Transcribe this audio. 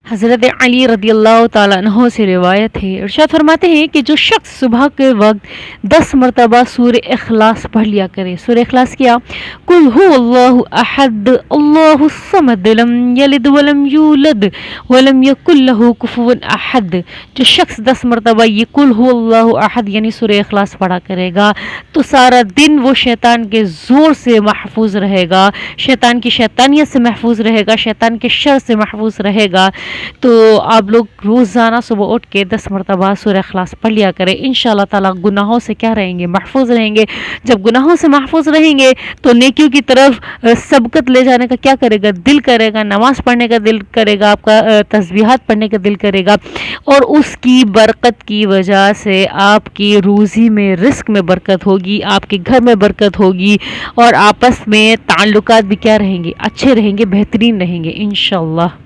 हज़रत अली रदियल्लाहु ताला अन्हो से रिवायत है, इरशाद फरमाते हैं कि जो शख्स सुबह के वक्त 10 मरतबा सूर इखलास पढ़ लिया करे। सूर इखलास क्या? कुल हुवल्लाहु अहद अल्लाहुस समद लम यलिद वलम यूलद वलम यकुल लहू कुफुवन अहद। जो शख्स 10 मरतबा ये कुल हुवल्लाहु अहद यानी सूर इखलास पढ़ा करेगा तो सारा दिन वो शैतान के ज़ोर से महफूज रहेगा, शैतान की शैतानियत से महफूज रहेगा, शैतान के शर से महफूज रहेगा। तो आप लोग रोज़ाना सुबह उठ के 10 मरतबा सूरह इखलास पढ़ लिया करें। इंशाअल्लाह ताला गुनाहों से क्या रहेंगे? महफूज रहेंगे। जब गुनाहों से महफूज रहेंगे तो नेकियों की तरफ सबकत ले जाने का क्या करेगा? दिल करेगा, नमाज़ पढ़ने का दिल करेगा, आपका तस्बीहात पढ़ने का दिल करेगा और उसकी बरकत की वजह से आपकी रोज़ी में, रिस्क में बरकत होगी, आपके घर में बरकत होगी और आपस में ताल्लुकात भी क्या रहेंगे? अच्छे रहेंगे, बेहतरीन रहेंगे इंशाअल्लाह।